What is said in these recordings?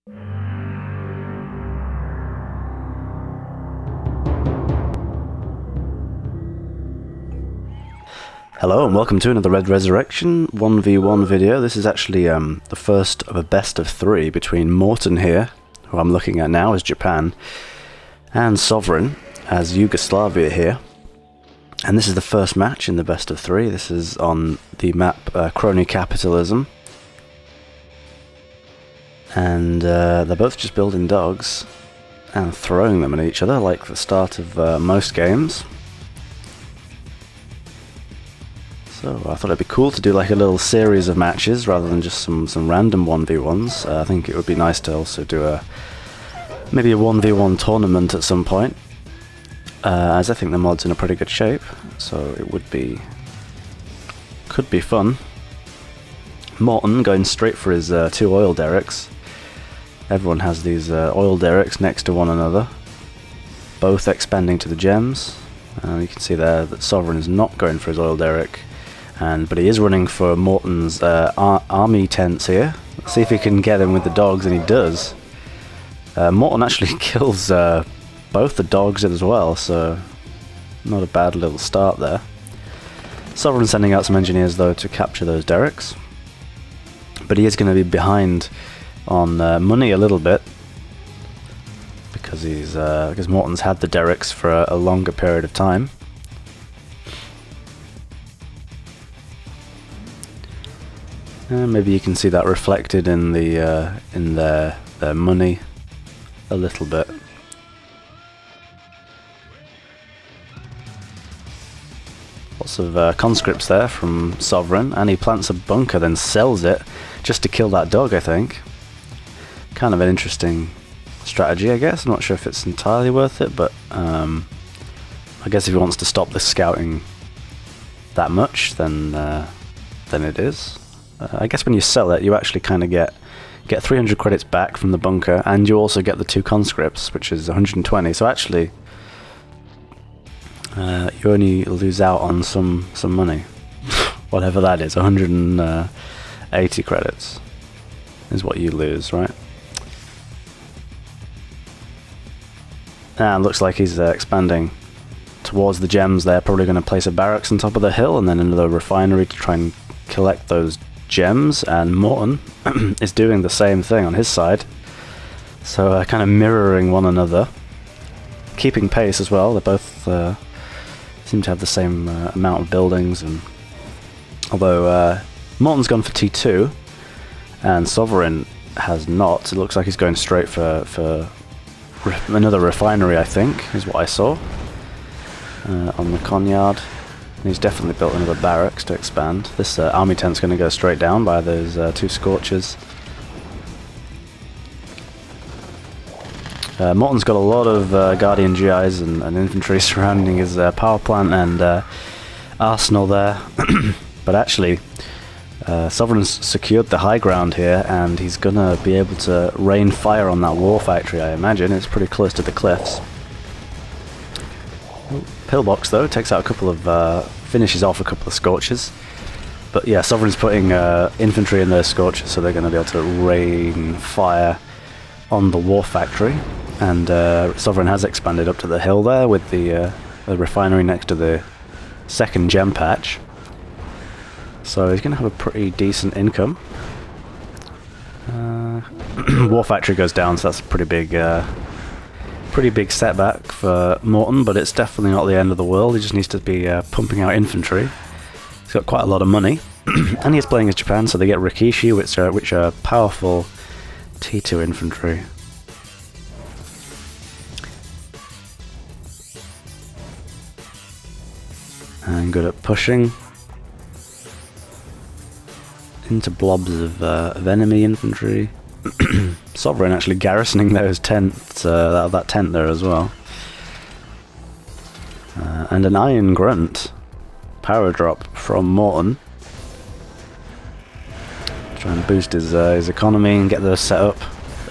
Hello and welcome to another Red Resurrection 1v1 video. This is actually the first of a best of 3 between Morton here, who I'm looking at now as Japan, and Sovereign as Yugoslavia here. And this is the first match in the best of 3. This is on the map Crony Capitalism. And they're both just building dogs and throwing them at each other like the start of most games. So I thought it'd be cool to do like a little series of matches rather than just some random 1v1s. I think it would be nice to also do maybe a 1v1 tournament at some point, as I think the mod's in a pretty good shape, so it could be fun. Morton going straight for his 2 oil derricks. Everyone has these oil derricks next to one another, both expanding to the gems. You can see there that Sovereign is not going for his oil derrick. But he is running for Morton's army tents here. Let's see if he can get him with the dogs, and he does. Morton actually kills both the dogs as well, so not a bad little start there. Sovereign sending out some engineers though to capture those derricks. But he is going to be behind on money a little bit, because Morton's had the derricks for a longer period of time. Maybe you can see that reflected in their money a little bit. Lots of conscripts there from Sovereign, and he plants a bunker, then sells it just to kill that dog, I think. Kind of an interesting strategy, I guess. I'm not sure if it's entirely worth it, but I guess if he wants to stop the scouting that much, then it is. I guess when you sell it, you actually kind of get 300 credits back from the bunker, and you also get the 2 conscripts, which is 120. So actually, you only lose out on some money, whatever that is. 180 credits is what you lose, right? And looks like he's expanding towards the gems. They're probably going to place a barracks on top of the hill, and then another refinery to try and collect those gems, and Morton is doing the same thing on his side, so kind of mirroring one another, keeping pace as well. They both seem to have the same amount of buildings, and although Morton's gone for T2 and Sovereign has not, it looks like he's going straight for another refinery, I think, is what I saw on the Conyard. He's definitely built another barracks to expand. This army tent's going to go straight down by those 2 scorches. Morton's got a lot of Guardian GIs and infantry surrounding his power plant and arsenal there. But actually, Sovereign's secured the high ground here, and he's going to be able to rain fire on that war factory, I imagine. It's pretty close to the cliffs. Pillbox though takes out a couple of finishes off a couple of scorches, but yeah, Sovereign's putting infantry in those scorches, so they're going to be able to rain fire on the war factory. And Sovereign has expanded up to the hill there with the refinery next to the 2nd gem patch, so he's going to have a pretty decent income. War factory goes down, so that's a pretty big setback for Morton, but it's definitely not the end of the world. He just needs to be pumping out infantry. He's got quite a lot of money, and he's playing as Japan, so they get Rikishi, which are powerful T2 infantry. And good at pushing into blobs of enemy infantry. Sovereign actually garrisoning those tents, that tent there as well. And an Iron Grunt power drop from Morton. Trying to boost his economy and get those set up.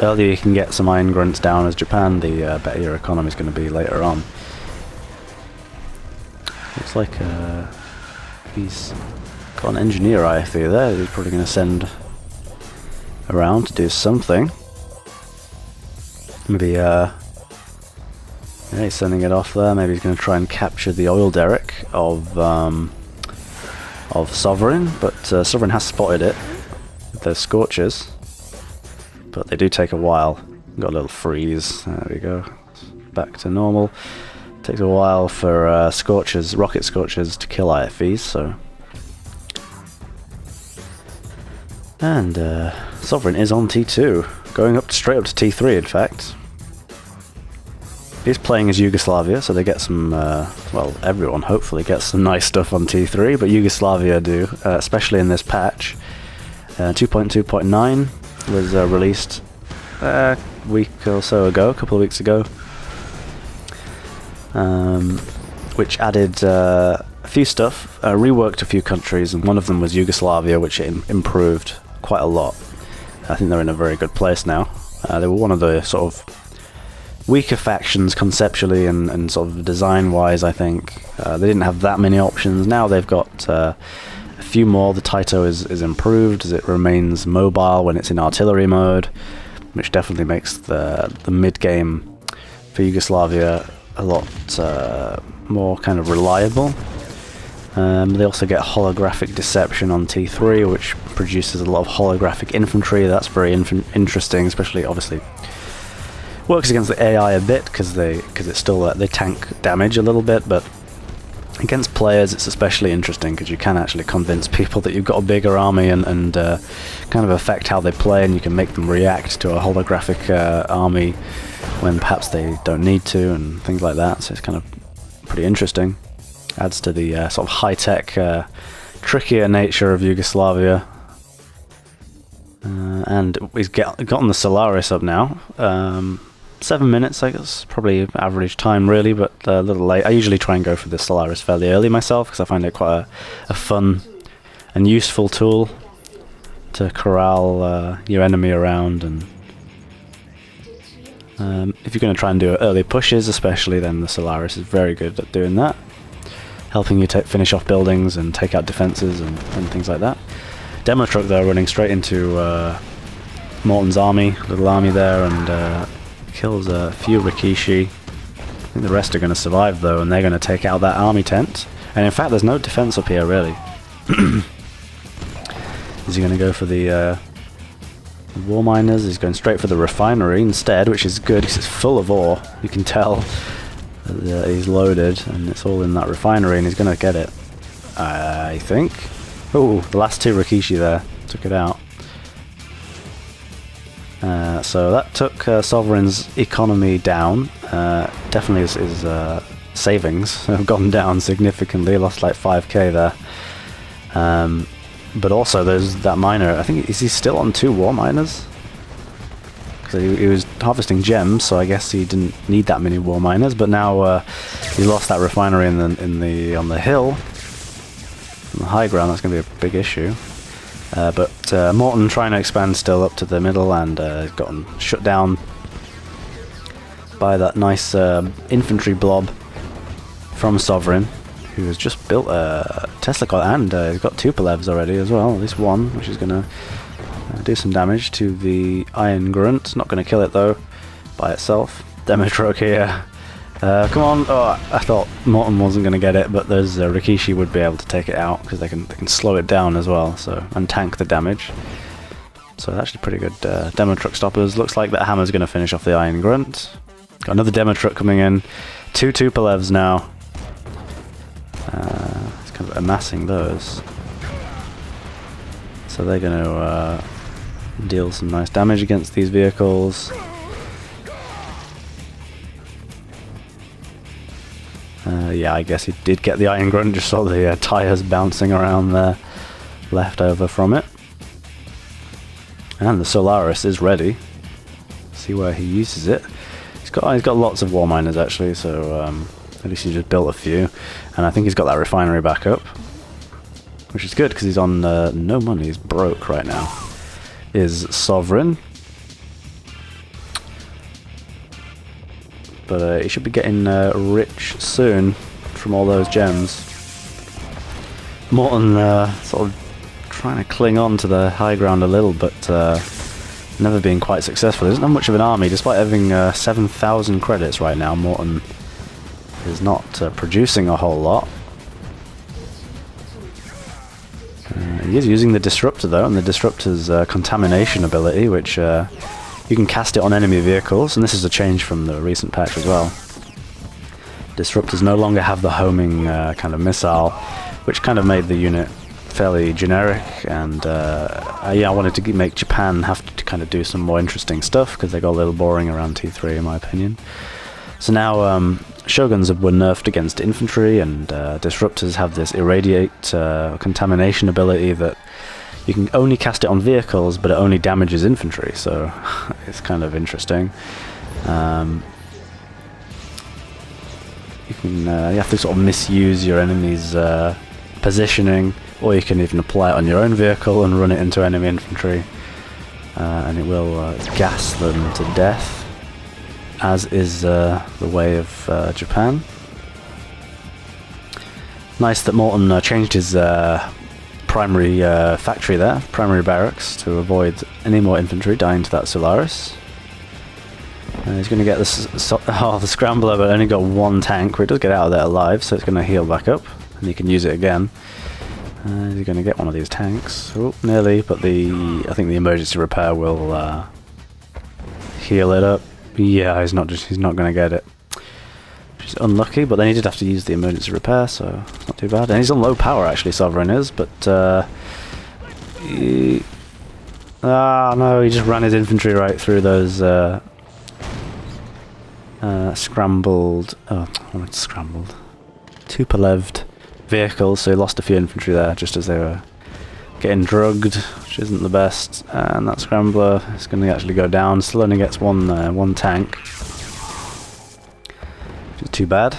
Earlier you can get some Iron Grunts down as Japan, the better your economy is going to be later on. Looks like he's got an engineer IFE there. He's probably going to send around to do something. Maybe, yeah, he's sending it off there. Maybe he's going to try and capture the oil derrick of Sovereign, but Sovereign has spotted it with those scorches. But they do take a while. Got a little freeze. There we go. Back to normal. Takes a while for scorches, rocket scorches, to kill IFVs. So, and Sovereign is on T2, going up straight up to T3. In fact, he's playing as Yugoslavia, so they get some. Well, everyone hopefully gets some nice stuff on T3, but Yugoslavia do, especially in this patch. 2.2.9 was released a week or so ago, a couple of weeks ago, which added a few stuff, reworked a few countries, and one of them was Yugoslavia, which it improved quite a lot. I think they're in a very good place now. They were one of the sort of weaker factions conceptually and sort of design-wise, I think. They didn't have that many options. Now they've got a few more. The Taito is improved as it remains mobile when it's in artillery mode, which definitely makes the mid-game for Yugoslavia a lot more kind of reliable. They also get holographic deception on T3, which produces a lot of holographic infantry. That's very interesting, especially obviously works against the AI a bit because it's still they tank damage a little bit, but against players it's especially interesting because you can actually convince people that you've got a bigger army and kind of affect how they play, and you can make them react to a holographic army when perhaps they don't need to, and things like that. So it's kind of pretty interesting. Adds to the sort of high-tech, trickier nature of Yugoslavia. And we've gotten the Solaris up now. 7 minutes, I guess, probably average time really, but a little late. I usually try and go for the Solaris fairly early myself because I find it quite a fun and useful tool to corral your enemy around. And if you're going to try and do early pushes especially, then the Solaris is very good at doing that, helping you finish off buildings and take out defenses and things like that. Demo truck though, running straight into Morton's army, little army there, and kills a few Rikishi. I think the rest are going to survive though, and they're going to take out that army tent. And in fact, there's no defense up here really. Is he going to go for the war miners? He's going straight for the refinery instead, which is good because it's full of ore. You can tell that he's loaded, and it's all in that refinery, and he's going to get it, I think. Oh, the last two Rikishi there took it out. So that took Sovereign's economy down. Definitely his savings have gone down significantly. Lost like 5k there. But also there's that miner. I think, is he still on 2 war miners? Because he was harvesting gems, so I guess he didn't need that many war miners. But now he lost that refinery on the hill, on the high ground. That's going to be a big issue. But Morton trying to expand still up to the middle, and gotten shut down by that nice infantry blob from Sovereign, who has just built a Tesla car, and he's got 2 Polevs already as well, at least one, which is going to do some damage to the Iron Grunt. Not going to kill it though by itself. Demo truck here. Come on! Oh, I thought Morton wasn't going to get it, but there's Rikishi would be able to take it out because they can slow it down as well, so, and tank the damage. So actually pretty good demo truck stoppers. Looks like that hammer's going to finish off the Iron Grunt. Got another demo truck coming in. 2 Tupolevs now. It's kind of amassing those. So they're going to deal some nice damage against these vehicles. Yeah, I guess he did get the Iron Grunt, just saw the tyres bouncing around there, left over from it. And the Solaris is ready. See where he uses it. He's got lots of war miners actually, so at least he just built a few. And I think he's got that refinery back up, which is good because he's on no money, he's broke right now. Is Sovereign. But he should be getting rich soon from all those gems. Morton sort of trying to cling on to the high ground a little, but never been quite successful. He doesn't have much of an army, despite having 7,000 credits right now. Morton is not producing a whole lot. He is using the Disruptor though, and the Disruptor's contamination ability, which you can cast it on enemy vehicles, and this is a change from the recent patch as well. Disruptors no longer have the homing kind of missile, which kind of made the unit fairly generic, and yeah, I wanted to make Japan have to kind of do some more interesting stuff, because they got a little boring around T3 in my opinion. So now Shoguns were nerfed against infantry, and Disruptors have this irradiate contamination ability that you can only cast it on vehicles, but it only damages infantry, so it's kind of interesting. You have to sort of misuse your enemy's positioning, or you can even apply it on your own vehicle and run it into enemy infantry, and it will gas them to death, as is the way of Japan. Nice that Morton changed his primary factory there, primary barracks, to avoid any more infantry dying to that Solaris. And he's going to get the Scrambler, but only got one tank, where it does get out of there alive, so it's going to heal back up, and he can use it again. He's going to get one of these tanks. Oh, nearly, but I think the emergency repair will heal it up. Yeah, he's not going to get it. Which is unlucky, but then he did have to use the emergency repair, so it's not too bad. And he's on low power, actually, Sovereign is, but no, he just ran his infantry right through those scrambled Tupoleved vehicles, so he lost a few infantry there just as they were getting drugged, which isn't the best. And that Scrambler is going to actually go down. Still only gets one tank, which is too bad.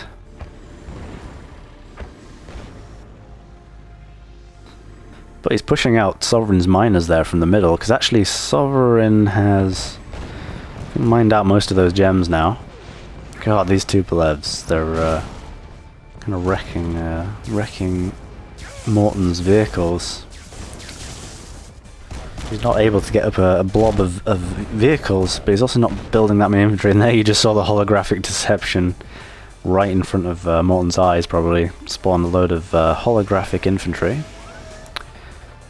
But he's pushing out Sovereign's miners there from the middle, because actually Sovereign has mined out most of those gems now. God, these Tupolevs, they're kind of wrecking Morton's vehicles. He's not able to get up a blob of vehicles, but he's also not building that many infantry. And there you just saw the holographic deception right in front of Morton's eyes, probably spawn a load of holographic infantry,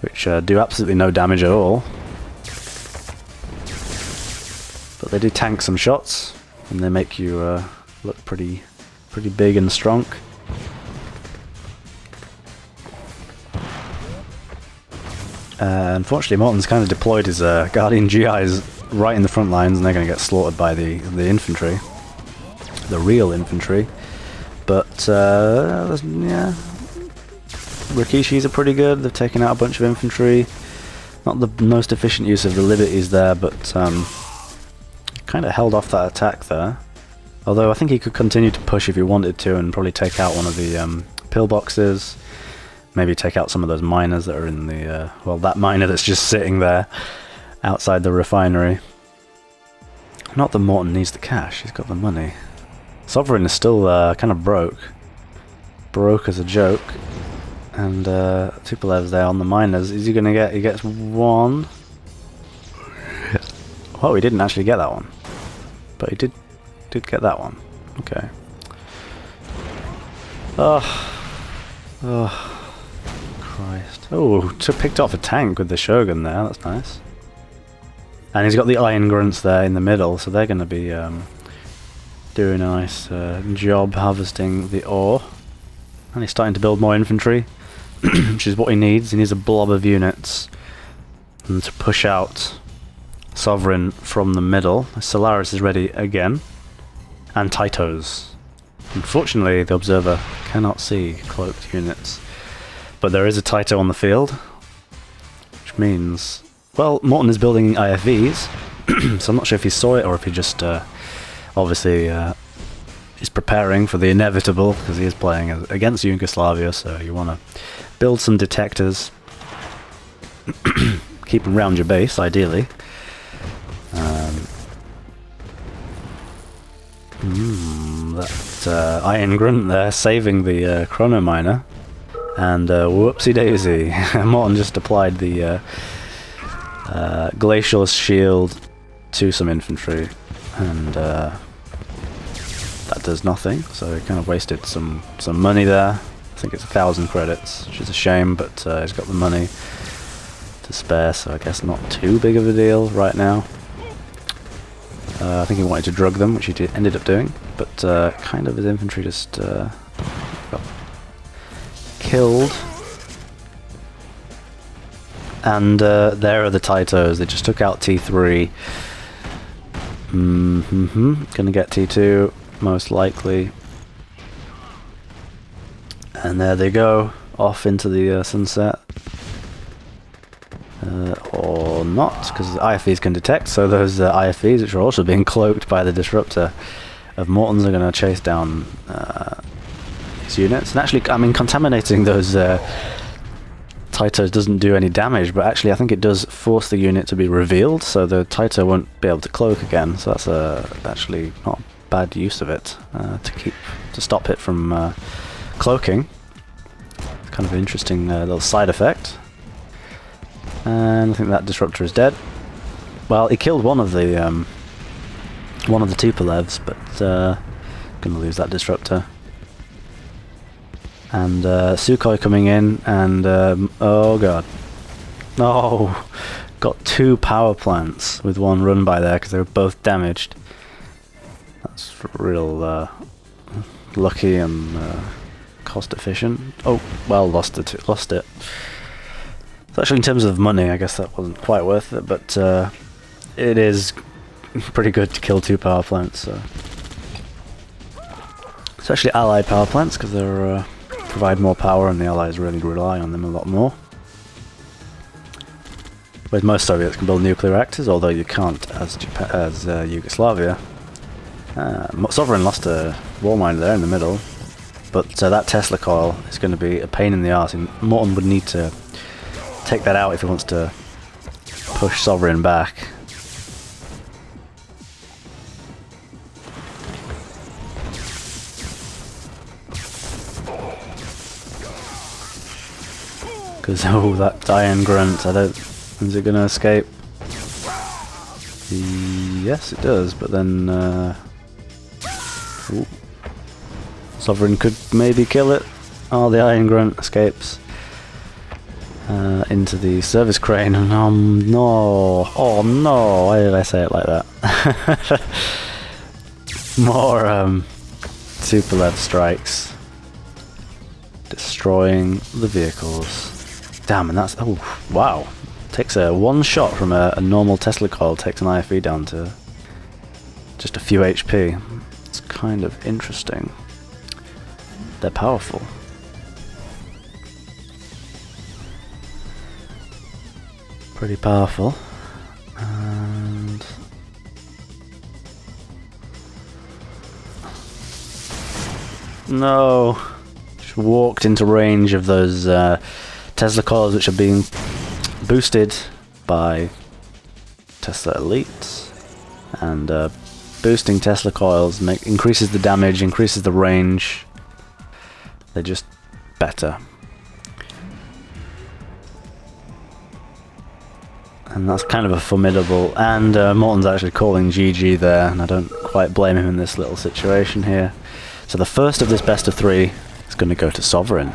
which do absolutely no damage at all. But they do tank some shots, and they make you look pretty big and strong. Unfortunately, Morton's kind of deployed his Guardian GIs right in the front lines, and they're going to get slaughtered by the infantry, the real infantry. But yeah, Rikishis are pretty good. They've taken out a bunch of infantry. Not the most efficient use of the Liberties there, but kind of held off that attack there. Although I think he could continue to push if he wanted to, and probably take out one of the pillboxes. Maybe take out some of those miners that are in the, well, that miner that's just sitting there outside the refinery. Not that Morton needs the cash, he's got the money. Sovereign is still kind of broke. Broke as a joke. And Tupolev's there on the miners. Is he going to get, he gets one. Oh, he didn't actually get that one. But he did get that one. Okay. Oh. Christ. Oh, picked off a tank with the Shogun there, that's nice. And he's got the Iron Grunts there in the middle, so they're going to be doing a nice job harvesting the ore. And he's starting to build more infantry, which is what he needs. He needs a blob of units and to push out Sovereign from the middle. Solaris is ready again. And Taitos. Unfortunately, the Observer cannot see cloaked units. But there is a Taito on the field, which means, well, Morton is building IFVs, so I'm not sure if he saw it or if he just obviously is preparing for the inevitable, because he is playing against Yugoslavia, so you want to build some detectors, keep them around your base, ideally. That Iron Grunt there saving the Chrono Miner. And whoopsie daisy, Morton just applied the Glacial's shield to some infantry, and that does nothing, so he kind of wasted some money there. I think it's 1,000 credits, which is a shame, but he's got the money to spare, so I guess not too big of a deal right now. I think he wanted to drug them, which he ended up doing, but kind of his infantry just got killed. And there are the Taitos. They just took out T3. Gonna get T2, most likely. And there they go, off into the sunset. Or not, because IFVs can detect, so those IFVs, which are also being cloaked by the disruptor of Morton's, are going to chase down these units. And actually, I mean, contaminating those Taitos doesn't do any damage, but actually I think it does force the unit to be revealed, so the Taito won't be able to cloak again, so that's actually not a bad use of it, to stop it from cloaking. It's kind of an interesting little side effect. And I think that disruptor is dead. Well, he killed one of the Tupolevs, but gonna lose that disruptor. And Sukhoi coming in, and oh god, oh, got 2 power plants with one run by there because they were both damaged. That's real lucky and cost efficient. Oh, well, lost it. So actually, in terms of money, I guess that wasn't quite worth it, but it is pretty good to kill 2 power plants. So it's actually allied power plants because they provide more power, and the allies really rely on them a lot more. Whereas most Soviets can build nuclear reactors, although you can't as Yugoslavia. Sovereign lost a war miner there in the middle, but that Tesla coil is going to be a pain in the arse, and Morton would need to take that out if he wants to push Sovereign back. Because, oh, that Iron Grunt, is it going to escape? Yes, it does, but then ooh, Sovereign could maybe kill it. Oh, the Iron Grunt escapes into the service crane, and no, oh no, why did I say it like that? More Tupolev strikes, destroying the vehicles. Damn, and that's, oh wow, takes a one shot from a normal Tesla coil, takes an IFE down to just a few HP. It's kind of interesting. They're powerful. Pretty powerful. And no, just walked into range of those Tesla coils, which are being boosted by Tesla elites, and boosting Tesla coils increases the damage, increases the range. They're just better. And that's kind of a formidable, and Morton's actually calling GG there, and I don't quite blame him in this little situation here. So the first of this best of 3 is going to go to Sovereign.